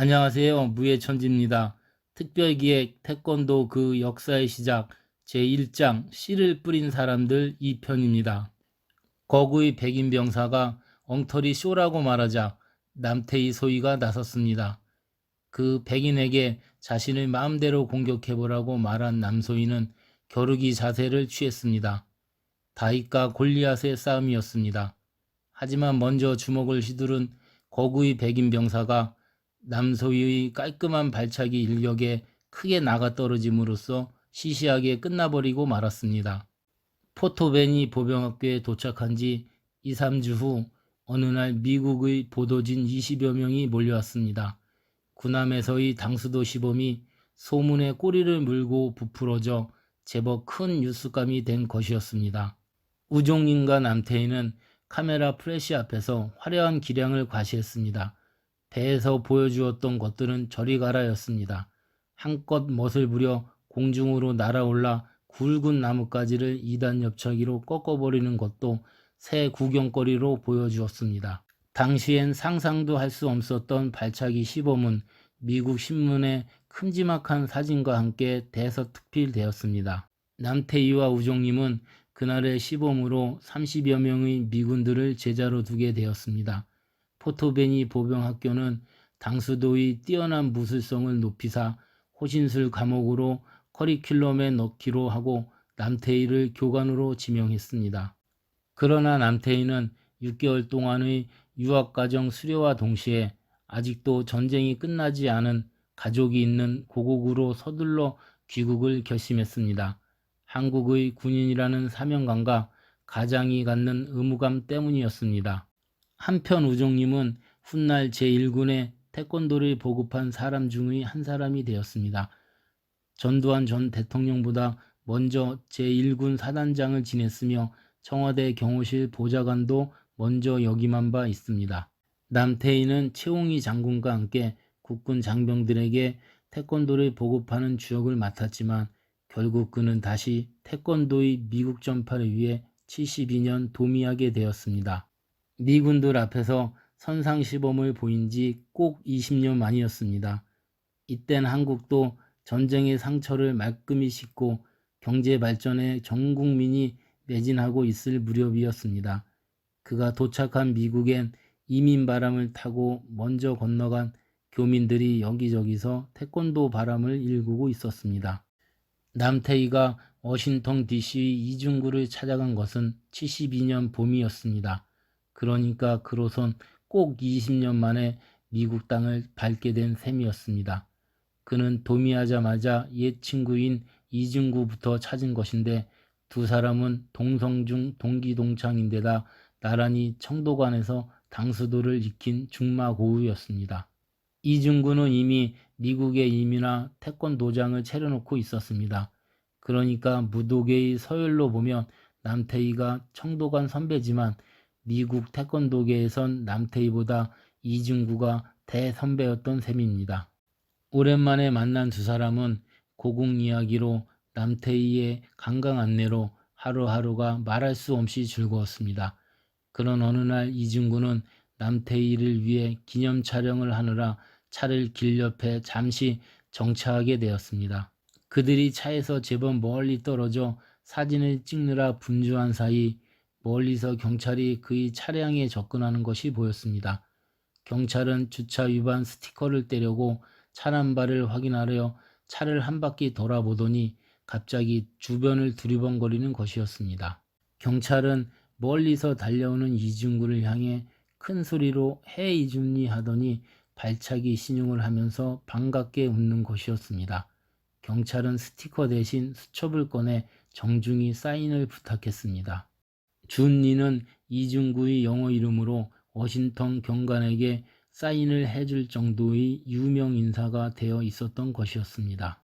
안녕하세요. 무예천지입니다. 특별기획 태권도 그 역사의 시작 제1장 씨를 뿌린 사람들 2편입니다. 거구의 백인병사가 엉터리 쇼라고 말하자 남태희 소위가 나섰습니다. 그 백인에게 자신을 마음대로 공격해보라고 말한 남소위는 겨루기 자세를 취했습니다. 다윗과 골리앗의 싸움이었습니다. 하지만 먼저 주먹을 휘두른 거구의 백인병사가 남소위의 깔끔한 발차기 일격에 크게 나가떨어짐으로써 시시하게 끝나버리고 말았습니다. 포토베니 보병학교에 도착한 지 2, 3주 후 어느 날 미국의 보도진 20여 명이 몰려왔습니다. 구남에서의 당수도 시범이 소문에 꼬리를 물고 부풀어져 제법 큰 뉴스감이 된 것이었습니다. 우종님과 남태희는 카메라 프레시 앞에서 화려한 기량을 과시했습니다. 배에서 보여주었던 것들은 저리 가라였습니다. 한껏 멋을 부려 공중으로 날아올라 굵은 나뭇가지를 2단 엽차기로 꺾어버리는 것도 새 구경거리로 보여주었습니다. 당시엔 상상도 할 수 없었던 발차기 시범은 미국 신문에 큼지막한 사진과 함께 대서특필되었습니다. 남태희와 우종님은 그날의 시범으로 30여 명의 미군들을 제자로 두게 되었습니다. 포토베니 보병학교는 당수도의 뛰어난 무술성을 높이사 호신술 과목으로 커리큘럼에 넣기로 하고 남태희를 교관으로 지명했습니다. 그러나 남태희는 6개월 동안의 유학과정 수료와 동시에 아직도 전쟁이 끝나지 않은 가족이 있는 고국으로 서둘러 귀국을 결심했습니다. 한국의 군인이라는 사명감과 가장이 갖는 의무감 때문이었습니다. 한편 우종님은 훗날 제1군에 태권도를 보급한 사람 중의 한 사람이 되었습니다. 전두환 전 대통령보다 먼저 제1군 사단장을 지냈으며 청와대 경호실 보좌관도 먼저 역임한 바 있습니다. 남태희는 최홍희 장군과 함께 국군 장병들에게 태권도를 보급하는 주역을 맡았지만 결국 그는 다시 태권도의 미국 전파를 위해 72년 도미하게 되었습니다. 미군들 앞에서 선상시범을 보인 지 꼭 20년 만이었습니다. 이땐 한국도 전쟁의 상처를 말끔히 씻고 경제 발전에 전 국민이 매진하고 있을 무렵이었습니다. 그가 도착한 미국엔 이민 바람을 타고 먼저 건너간 교민들이 여기저기서 태권도 바람을 일구고 있었습니다. 남태희가 워싱턴 DC의 이중구를 찾아간 것은 72년 봄이었습니다. 그러니까 그로선 꼭 20년 만에 미국 땅을 밟게 된 셈이었습니다. 그는 도미하자마자 옛 친구인 이중구부터 찾은 것인데 두 사람은 동성중 동기동창인데다 나란히 청도관에서 당수도를 익힌 중마고우였습니다. 이중구는 이미 미국에 이민하 태권도장을 차려놓고 있었습니다. 그러니까 무도계의 서열로 보면 남태희가 청도관 선배지만 미국 태권도계에선 남태희보다 이중구가 대선배였던 셈입니다. 오랜만에 만난 두 사람은 고국 이야기로 남태희의 관광 안내로 하루하루가 말할 수 없이 즐거웠습니다. 그런 어느 날 이중구는 남태희를 위해 기념 촬영을 하느라 차를 길 옆에 잠시 정차하게 되었습니다. 그들이 차에서 제법 멀리 떨어져 사진을 찍느라 분주한 사이 멀리서 경찰이 그의 차량에 접근하는 것이 보였습니다. 경찰은 주차 위반 스티커를 떼려고 차 남바를 확인하려 차를 한 바퀴 돌아보더니 갑자기 주변을 두리번거리는 것이었습니다. 경찰은 멀리서 달려오는 이중구를 향해 큰 소리로 헤 이준니 하더니 발차기 신용을 하면서 반갑게 웃는 것이었습니다. 경찰은 스티커 대신 수첩을 꺼내 정중히 사인을 부탁했습니다. 준니는 이중구의 영어 이름으로 워싱턴 경관에게 사인을 해줄 정도의 유명 인사가 되어 있었던 것이었습니다.